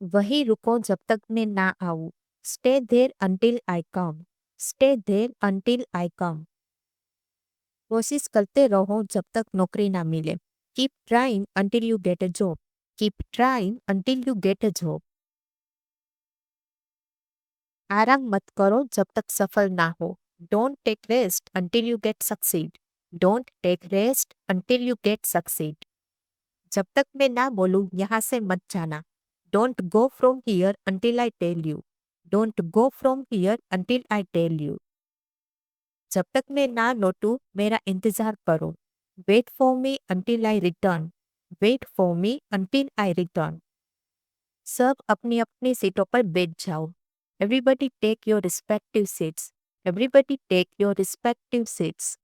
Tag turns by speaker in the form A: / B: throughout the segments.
A: वहीं रुको जब तक मैं ना आऊं। Stay there until I come. Stay there until I come. कोशिश करते रहो जब तक नौकरी ना मिले। Keep trying until you get a job. Keep trying until you get a job. आराम मत करो जब तक सफल ना हो। Don't take rest until you get succeed. Don't take rest until you get succeed. जब तक मैं ना बोलूं यहाँ से मत जाना। Don't go from here until I tell you. Don't go from here until I tell you. जब तक मैं ना लौटूं मेरा इंतजार करो। Wait for me until I return. Wait for me until I return. सब अपनी अपनी सीटों पर बैठ जाओ। Everybody take your respective seats. Everybody take your respective seats.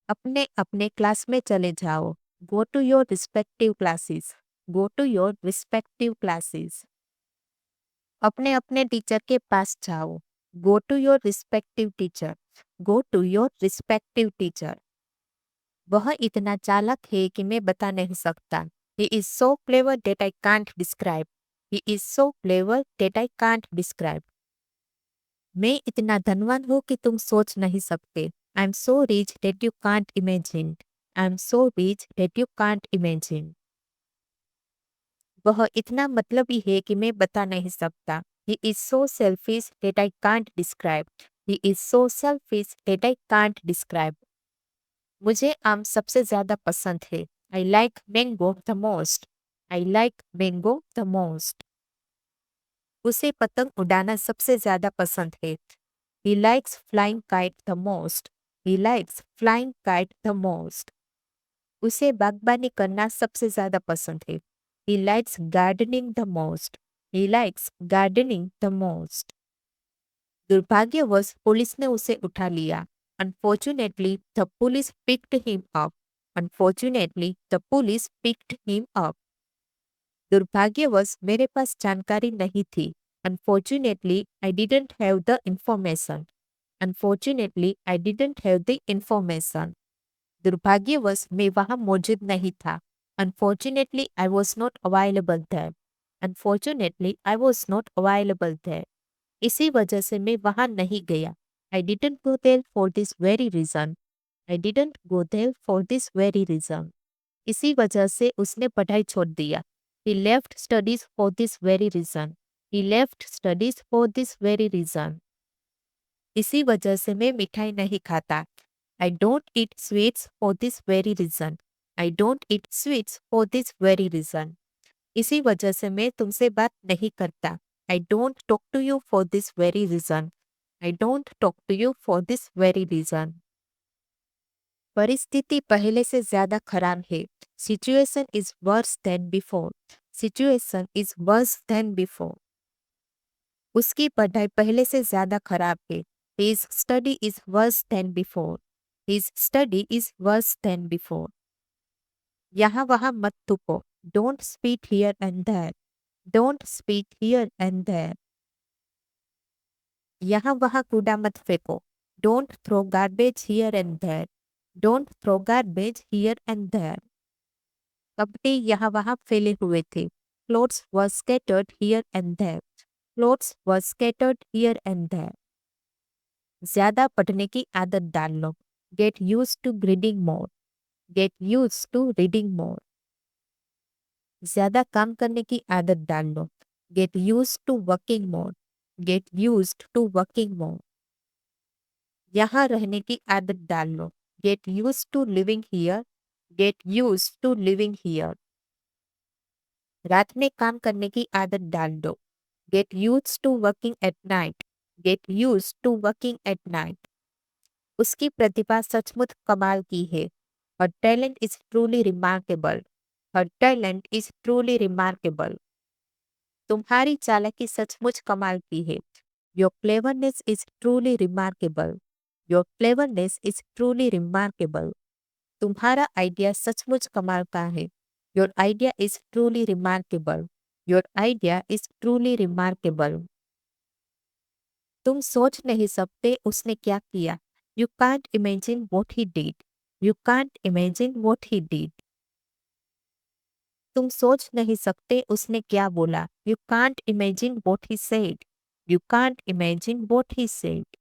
A: अपने अपने क्लास में चले जाओ। Go to your respective classes. Go to your respective classes. अपने अपने टीचर के पास जाओ। Go to your respective teacher. Go to your respective teacher. वह इतना चालाक है कि मैं बता नहीं सकता। He is so clever that I can't describe. He is so clever that I can't describe. मैं इतना धनवान हूँ कि तुम सोच नहीं सकते। I am so rich that you can't imagine. I am so rich that you can't imagine. वह इतना मतलबी है कि मैं बता नहीं सकता। He is so selfish that I can't describe. He is so selfish that I can't describe. मुझे आम सबसे ज्यादा पसंद है। I like mango the most. I like mango the most. उसे पतंग उड़ाना सबसे ज्यादा पसंद है। He likes flying kite the most. He likes flying kite the most. उसे बागबानी करना सबसे ज्यादा पसंद है। He likes gardening the most. He likes gardening the most. दुर्भाग्यवश पुलिस ने उसे उठा लिया। Unfortunately, the police picked him up. Unfortunately, the police picked him up. दुर्भाग्यवश मेरे पास जानकारी नहीं थी। Unfortunately, I didn't have the information. Unfortunately, I didn't have the information. दुर्भाग्यवश मैं वहां मौजूद नहीं था। Unfortunately, I was not available there. Unfortunately, I was not available there. इसी वजह से मैं वहां नहीं गया। I didn't go there for this very reason. I didn't go there for this very reason. इसी वजह से उसने पढ़ाई छोड़ दिया। He left studies for this very reason. He left studies for this very reason. इसी वजह से मैं मिठाई नहीं खाता। I don't eat sweets for this very reason. I don't eat sweets for this very reason. इसी वजह से मैं तुमसे बात नहीं करता। I don't talk to you for this very reason. I don't talk to you for this very reason. परिस्थिति पहले से ज्यादा खराब है। Situation is worse than before. Situation is worse than before. उसकी पढ़ाई पहले से ज्यादा खराब है। His study is worse than before. His study is worse than before. यहाँ वहाँ मत थूको। Don't spit here and there. Don't spit here and there. यहाँ वहाँ कूड़ा मत फेंको। Don't throw garbage here and there. Don't throw garbage here and there. कपड़े यहाँ वहाँ फैले हुए थे। Clothes were scattered here and there. Clothes were scattered here and there. ज्यादा पढ़ने की आदत डाल लो। Get used to reading more. Get used to reading more. ज्यादा काम करने की आदत डाल लो। Get used to working more. Get used to working more. यहाँ रहने की आदत डाल लो। Get used to living here. Get used to living here. रात में काम करने की आदत डाल दो। Get used to working at night. Get used to working at night. उसकी प्रतिभा सचमुच कमाल की है। Her talent is truly remarkable. Her talent is truly remarkable. तुम्हारी चालाकी सचमुच कमाल की है। Your cleverness is truly remarkable. Your cleverness is truly remarkable. तुम्हारा आइडिया सचमुच कमाल का है। Your idea is truly remarkable. Your idea is truly remarkable. तुम सोच नहीं सकते उसने क्या किया। You can't imagine what he did. You can't imagine what he did. तुम सोच नहीं सकते उसने क्या बोला। You can't imagine what he said. You can't imagine what he said.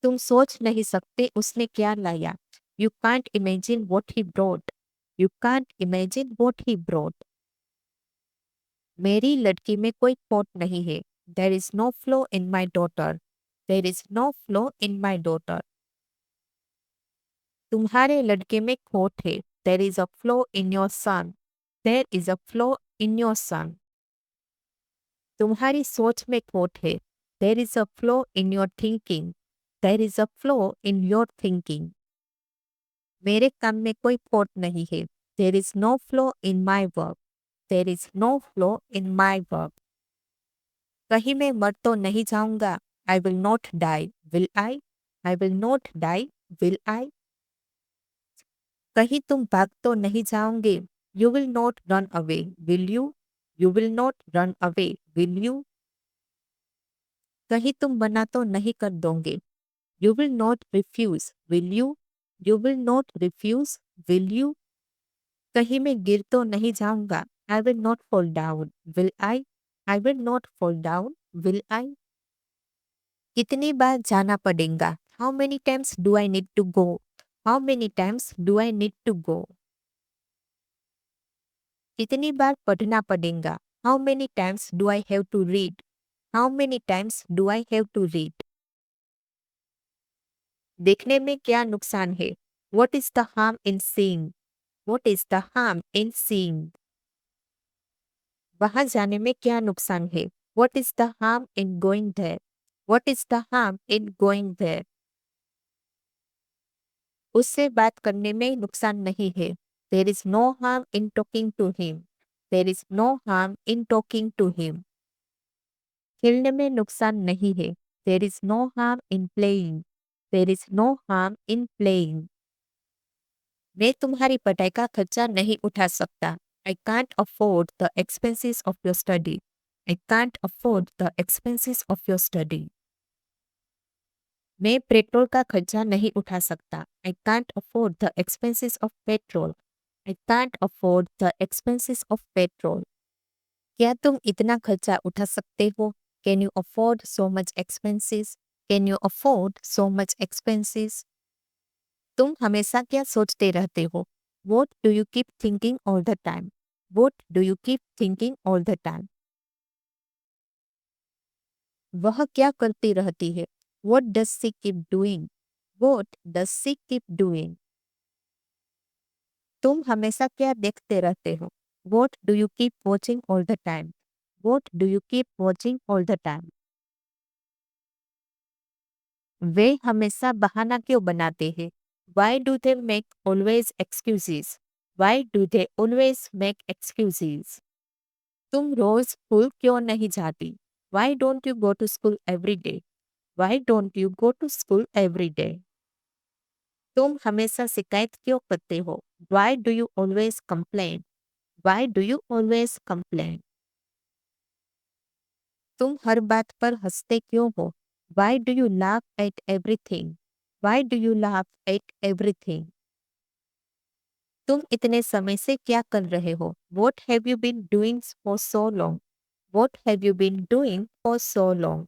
A: तुम सोच नहीं सकते उसने क्या लाया। You can't imagine what he brought. You can't imagine what he brought. मेरी लड़की में कोई खोट नहीं है। There is no flaw in my daughter. There is no flaw in my daughter. तुम्हारे लड़के में खोट है। There is a flaw in your son. There is a flaw in your son. तुम्हारी सोच में खोट है। There is a flaw in your thinking. There is a flaw in your thinking. मेरे काम में कोई खोट नहीं है। There is no flaw in my work. There is no flaw in my work. कहीं मैं मर तो नहीं जाऊंगा। I will not die will I. I will not die will I. कहीं तुम भाग तो नहीं जाओगे। You will not run away will you. You will not run away will you. कहीं तुम मना तो नहीं कर दोगे। You will not refuse will you. You will not refuse will you. कहीं मैं गिर तो नहीं जाऊंगा। I will not fall down will I. I will not fall down will I. कितनी बार जाना पड़ेगा। How many times do I need to go. How many times do I need to go. कितनी बार पढ़ना पड़ेगा। How many times do I have to read. How many times do I have to read. देखने में क्या नुकसान है। What is the harm in seeing. What is the harm in seeing. वहां जाने में क्या नुकसान है। What is the harm in going there. What is the harm in going there. उससे बात करने में नुकसान नहीं है। There is no harm in talking to him. There is no harm in talking to him. खेलने में नुकसान नहीं है। There is no harm in playing. There is no harm in playing. मैं तुम्हारी पढ़ाई का खर्चा नहीं उठा सकता। I can't afford the expenses of your study. I can't afford the expenses of your study. मैं पेट्रोल का खर्चा नहीं उठा सकता। I can't afford the expenses of petrol. I can't afford the expenses of petrol. क्या तुम इतना खर्चा उठा सकते हो। Can you afford so much expenses. Can you afford so much expenses. तुम हमेशा क्या सोचते रहते हो। What do you keep thinking all the time. What do you keep thinking all the time. वह क्या करती रहती है। What does she keep doing. What does she keep doing. तुम हमेशा क्या देखते रहते हो। What do you keep watching all the time. What do you keep watching all the time. वे हमेशा बहाना क्यों बनाते हैं। Why do they make always excuses. Why do they always make excuses. तुम रोज स्कूल क्यों नहीं जाती। Why don't you go to school every day. Why don't you go to school every day. तुम हमेशा शिकायत क्यों करते हो। Why do you always complain. Why do you always complain. तुम हर बात पर हंसते क्यों हो। Why do you laugh at everything. Why do you laugh at everything. तुम इतने समय से क्या कर रहे हो। What have you been doing for so long. What have you been doing for so long.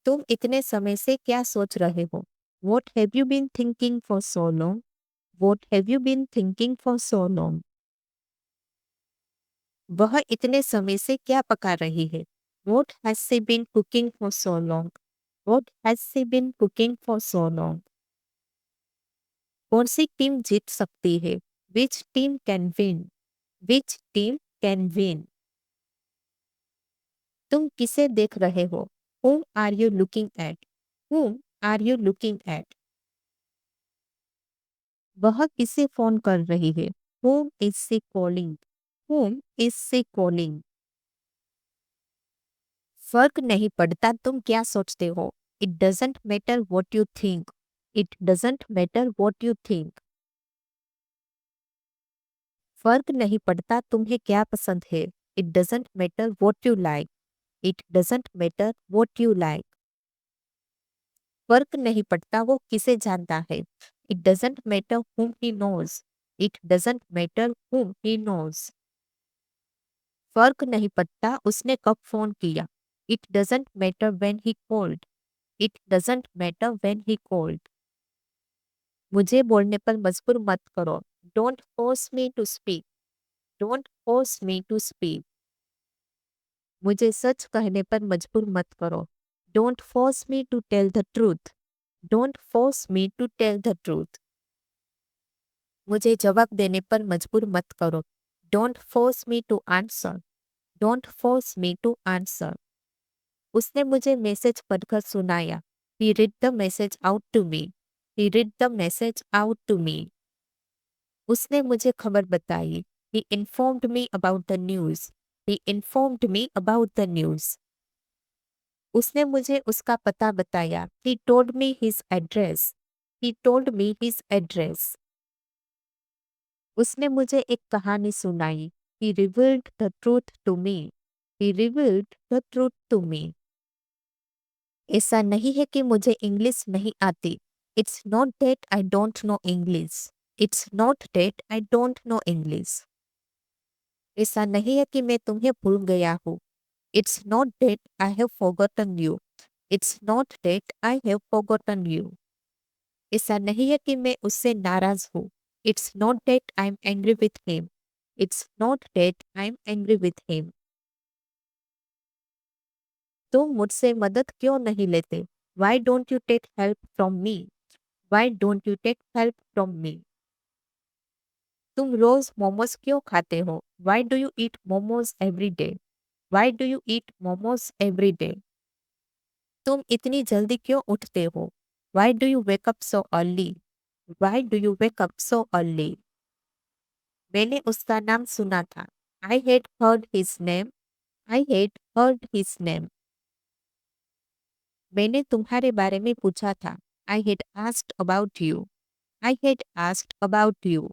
A: तुम इतने समय से क्या सोच रहे हो। What have you been thinking for so long. What have you been thinking for so long. वह इतने समय से क्या पका रही है। What has she been cooking for so long. What has she been cooking for so long. कौन सी टीम जीत सकती है। Which team can win. Which team can win. तुम किसे देख रहे हो। Whom are you looking at? Whom are you looking at? वह किसे फोन कर रही है। Whom is she calling? Whom is she calling? फर्क नहीं पड़ता तुम क्या सोचते हो। It doesn't matter what you think. It doesn't matter what you think. फर्क नहीं पड़ता तुम्हें क्या पसंद है। It doesn't matter what you like. It doesn't matter what you like. फर्क नहीं पड़ता वो किसे जानता है। It doesn't matter whom he knows. It doesn't matter whom he knows. फर्क नहीं पड़ता उसने कब फोन किया. It doesn't matter when he called. It doesn't matter when he called. मुझे बोलने पर मजबूर मत करो. Don't force me to speak. Don't force me to speak. मुझे सच कहने पर मजबूर मत करो. Don't force me to tell the truth. Don't force me to tell the truth. मुझे जवाब देने पर मजबूर मत करो. Don't force me to answer. Don't force me to answer. उसने मुझे मैसेज पढ़कर सुनाया. He read the message out to me. He read the message out to me. उसने मुझे खबर बताई. He informed me about the news. He informed me about the news. उसने मुझे उसका पता बताया. He told me his address. He told me his address. उसने मुझे एक कहानी सुनाई. He revealed the truth to me. He revealed the truth to me. ऐसा नहीं है कि मुझे इंग्लिश नहीं आती. It's not that I don't know English. It's not that I don't know English. ऐसा नहीं है कि मैं तुम्हें भूल गया हूँ. It's not that I have forgotten you. It's not that I have forgotten you. ऐसा नहीं है कि मैं उससे नाराज हूँ. It's not that I'm angry with him. It's not that I'm angry with him. तुम मुझसे मदद क्यों नहीं लेते? Why don't you take help from me? Why don't you take help from me? तुम रोज मोमोज क्यों खाते हो? Why do you eat momos every day? Why do you eat momos every day? तुम इतनी जल्दी क्यों उठते हो? Why do you wake up so early? Why do you wake up so early? मैंने उसका नाम सुना था. I had heard his name. I had heard his name. मैंने तुम्हारे बारे में पूछा था. I had asked about you. I had asked about you.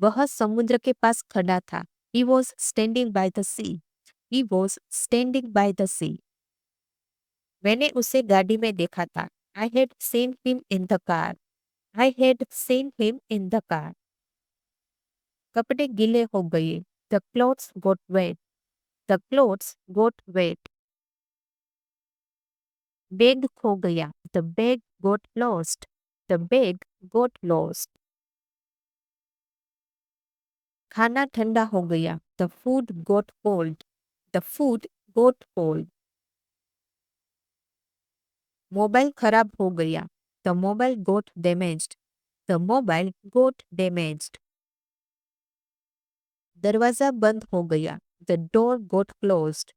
A: वह समुद्र के पास खड़ा था. He was standing by the sea. He was standing by the sea. मैंने उसे गाड़ी में देखा था. I had seen him in the car. I had seen him in the car. कपड़े गीले हो गए. The clothes got wet. The clothes got wet. Bag खो गया. The bag got lost. The bag got lost. खाना ठंडा हो गया. The food got cold. The food got cold. Mobile खराब हो गया. The mobile got damaged. The mobile got damaged. दरवाजा बंद हो गया. The door got closed.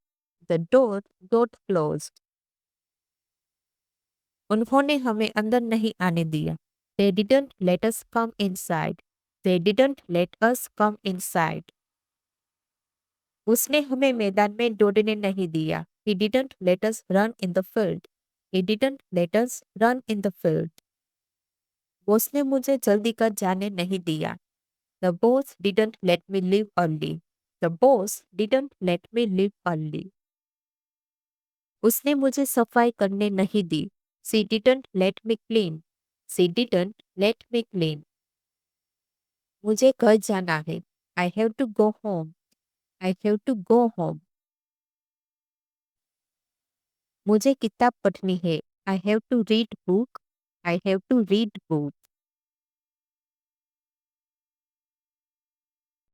A: The door got closed. उन्होंने हमें अंदर नहीं आने दिया. They didn't let us come inside. They didn't let us come inside. उसने हमें मैदान में दौड़ने नहीं दिया. He didn't let us run in the field. He didn't let us run in the field. Boss ने मुझे जल्दी कर जाने नहीं दिया. The boss didn't let me leave early. The boss didn't let me leave early. उसने मुझे सफाई करने नहीं दी. She didn't let me clean. She didn't let me clean. मुझे घर जाना है. I have to go home. I have to go home. मुझे किताब पढ़नी है. I have to read book. I have to read book.